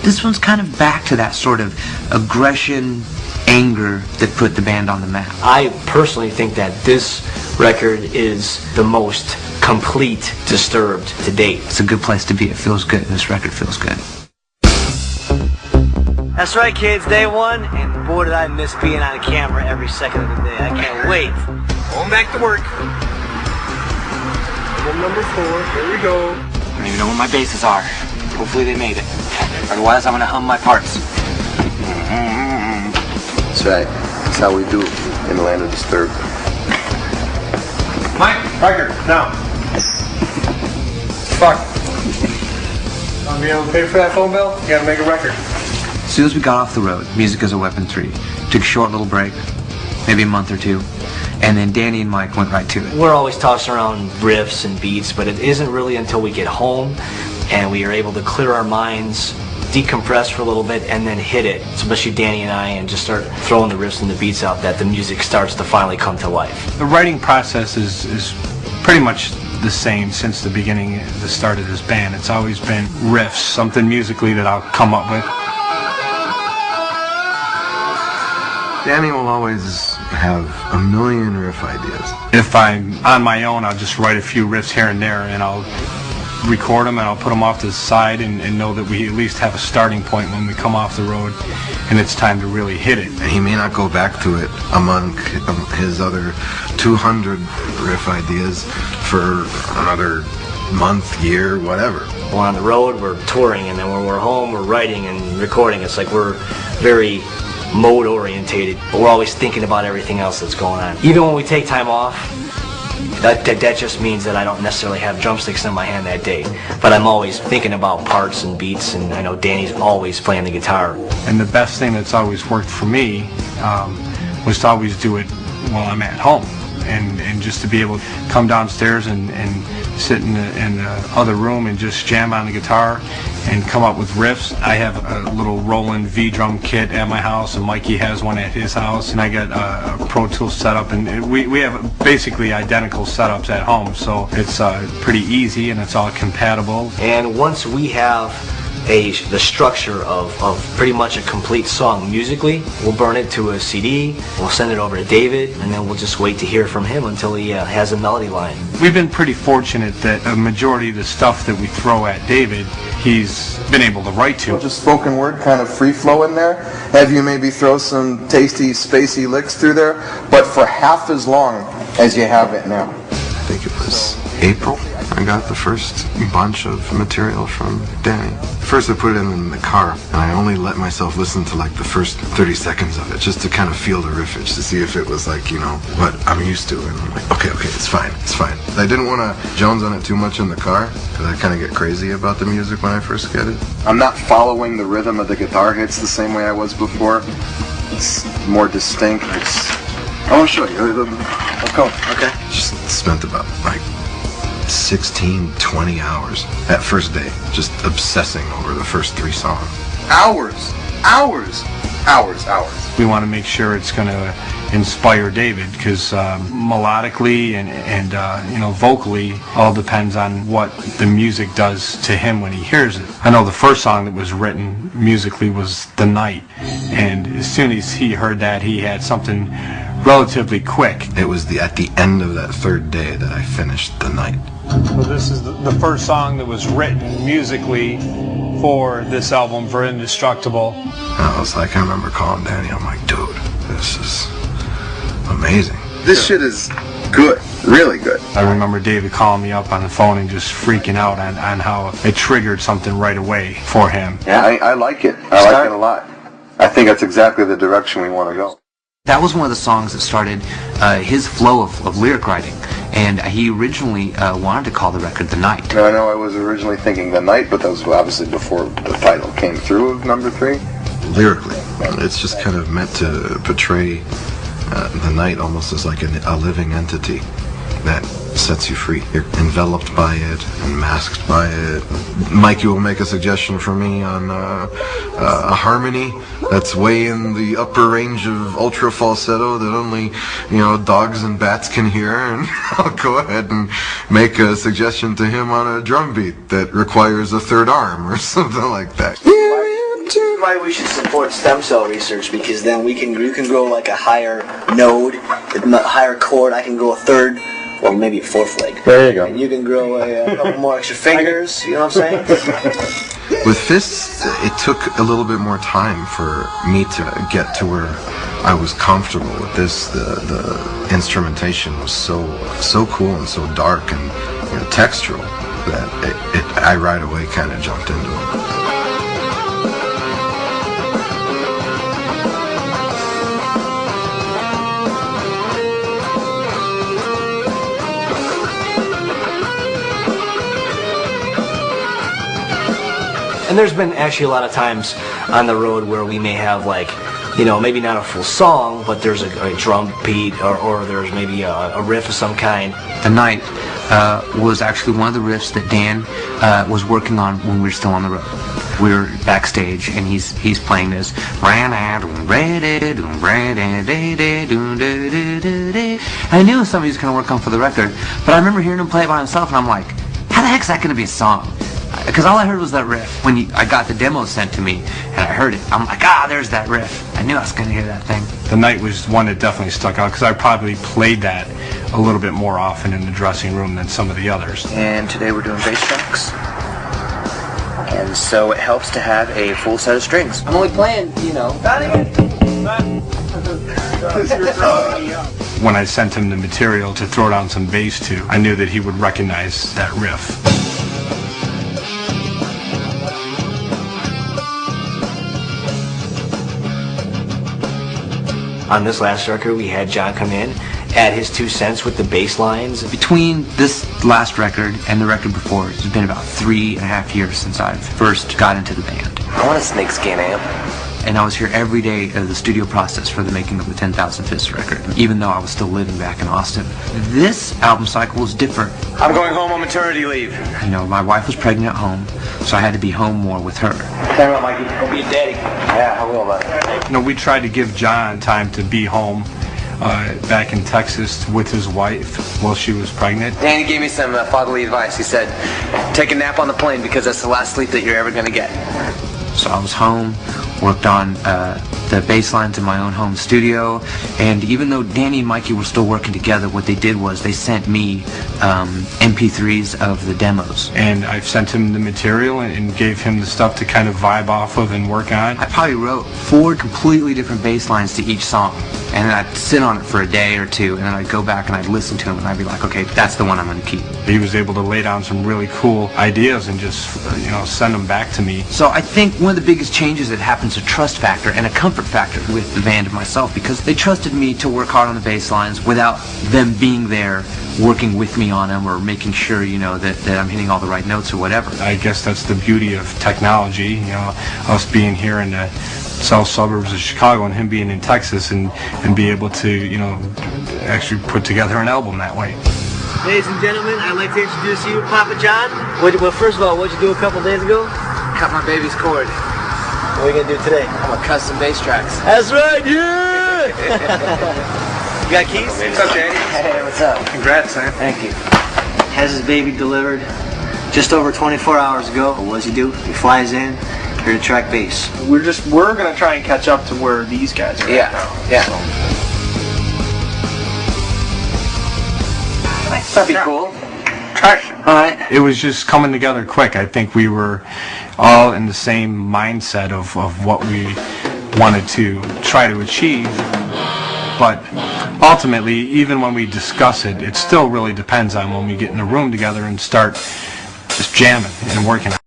this one's kind of back to that sort of aggression, anger that put the band on the map. I personally think that this record is the most complete Disturbed to date. It's a good place to be. It feels good. This record feels good. That's right, kids. Day one, and boy, did I miss being on camera every second of the day. I can't wait. Going back to work. Number 4. Here we go. I don't even know where my bases are. Hopefully they made it. Otherwise, I'm gonna hum my parts. That's right. That's how we do in the land of Disturbed. Mike, Riker, now. Fuck. Want to be able to pay for that phone bill? You gotta make a record. As soon as we got off the road, Music as a Weapon 3 took a short little break, maybe a month or two, and then Danny and Mike went right to it. We're always tossing around riffs and beats, but it isn't really until we get home and we are able to clear our minds, decompress for a little bit, and then hit it, especially Danny and I, and just start throwing the riffs and the beats out, that the music starts to finally come to life. The writing process is pretty much the same since the beginning, the start of this band. It's always been riffs, something musically that I'll come up with. Danny will always have a million riff ideas. If I'm on my own, I'll just write a few riffs here and there, and I'll record them and I'll put them off to the side and know that we at least have a starting point when we come off the road and it's time to really hit it. He may not go back to it among his other 200 riff ideas for another month, year, whatever. We're on the road, we're touring, and then when we're home, we're writing and recording. It's like we're very mode orientated, but we're always thinking about everything else that's going on. Even when we take time off, that just means that I don't necessarily have drumsticks in my hand that day, but I'm always thinking about parts and beats, and I know Danny's always playing the guitar. And the best thing that's always worked for me was to always do it while I'm at home, and just to be able to come downstairs and sit in the other room and just jam on the guitar and come up with riffs. I have a little Roland V-drum kit at my house, and Mikey has one at his house, and I got a Pro Tools setup, and we have basically identical setups at home, so it's pretty easy and it's all compatible. And once we have the structure of pretty much a complete song musically, we'll burn it to a CD, we'll send it over to David, and then we'll just wait to hear from him until he has a melody line. We've been pretty fortunate that a majority of the stuff that we throw at David, he's been able to write to. Just spoken word, kind of free flow in there. Have you maybe throw some tasty, spacey licks through there, but for half as long as you have it now. I think it was April. I got the first bunch of material from Danny. First I put it in the car, and I only let myself listen to like the first 30 seconds of it, just to kind of feel the riffage, to see if it was like, you know, what I'm used to. And I'm like, okay, it's fine. I didn't want to Jones on it too much in the car, because I kind of get crazy about the music when I first get it. I'm not following the rhythm of the guitar hits the same way I was before. It's more distinct. I want to show you. Let's go. Okay. Just spent about like 16, 20 hours that first day just obsessing over the first 3 songs. Hours. We want to make sure it's going to inspire David, because melodically and vocally, all depends on what the music does to him when he hears it. I know the first song that was written musically was The Night, and as soon as he heard that, he had something relatively quick. It was at the end of that 3rd day that I finished The Night. So this is the first song that was written musically for this album, for Indestructible. I remember calling Danny, I'm like, dude, this is amazing. This shit is good, really good. I remember David calling me up on the phone and just freaking out on how it triggered something right away for him. Yeah, I like it. I like it a lot. I think that's exactly the direction we want to go. That was one of the songs that started his flow of lyric writing, and he originally wanted to call the record The Night. I know I was originally thinking The Night, but that was obviously before the title came through of number 3. Lyrically, it's just kind of meant to portray the night almost as like a living entity that sets you free. You're enveloped by it and masked by it. Mike, you will make a suggestion for me on a harmony that's way in the upper range of ultra falsetto that only, dogs and bats can hear, and I'll go ahead and make a suggestion to him on a drum beat that requires a 3rd arm or something like that. why we should support stem cell research, because then you can grow like a higher node, a higher chord. I can grow a third, or maybe a fourth leg. There you go. And you can grow a couple more extra fingers. You know what I'm saying? With fists, it took a little bit more time for me to get to where I was comfortable with this. The instrumentation was so cool and so dark and textural that I right away kind of jumped into it. And there's been actually a lot of times on the road where we may have maybe not a full song, but there's a drum beat or there's maybe a riff of some kind. The Night was actually one of the riffs that Dan was working on when we were still on the road. We were backstage and he's playing this. I knew somebody was going to work on for the record, but I remember hearing him play it by himself and I'm like, how the heck's that going to be a song? Because all I heard was that riff. When I got the demo sent to me and I heard it, I'm like, there's that riff. I knew I was going to hear that thing. The Night was one that definitely stuck out because I probably played that a little bit more often in the dressing room than some of the others. And today we're doing bass tracks. And so it helps to have a full set of strings. I'm only playing, When I sent him the material to throw down some bass to, I knew that he would recognize that riff. On this last record, we had John come in, add his 2 cents with the bass lines. Between this last record and the record before, it's been about 3.5 years since I first got into the band. I want a snakeskin amp. And I was here every day of the studio process for the making of the 10,000 Fists record, even though I was still living back in Austin. This album cycle was different. I'm going home on maternity leave. My wife was pregnant at home, so I had to be home more with her. Tell me about Mikey. Go be a daddy. Yeah, I will, buddy. We tried to give John time to be home back in Texas with his wife while she was pregnant. Danny gave me some fatherly advice. He said, take a nap on the plane because that's the last sleep that you're ever going to get. So I was home, worked on the bass lines in my own home studio, and even though Danny and Mikey were still working together, what they did was they sent me MP3s of the demos. And I sent him the material and gave him the stuff to kind of vibe off of and work on. I probably wrote 4 completely different bass lines to each song, and then I'd sit on it for a day or two, and then I'd go back and I'd listen to them, and I'd be like, okay, that's the one I'm going to keep. He was able to lay down some really cool ideas and just, send them back to me. So I think one of the biggest changes that happens is a trust factor and a comfort factor with the band and myself, because they trusted me to work hard on the bass lines without them being there working with me on them or making sure, that I'm hitting all the right notes or whatever. I guess that's the beauty of technology, us being here in the south suburbs of Chicago and him being in Texas and be able to, actually put together an album that way. Ladies and gentlemen, I'd like to introduce you, Papa John. Well, first of all, what'd you do a couple days ago? Cut my baby's cord. What are you going to do today? I'm a custom bass tracks. That's right, yeah! You got keys? What's up, Danny? Hey, what's up? Congrats, man. Thank you. Has his baby delivered just over 24 hours ago. What does he do? He flies in, here to track bass. We're gonna try and catch up to where these guys are at now. Yeah. That'd be cool. Alright. It was just coming together quick. I think we were all in the same mindset of what we wanted to try to achieve. But ultimately, even when we discuss it, it still really depends on when we get in a room together and start just jamming and working on it.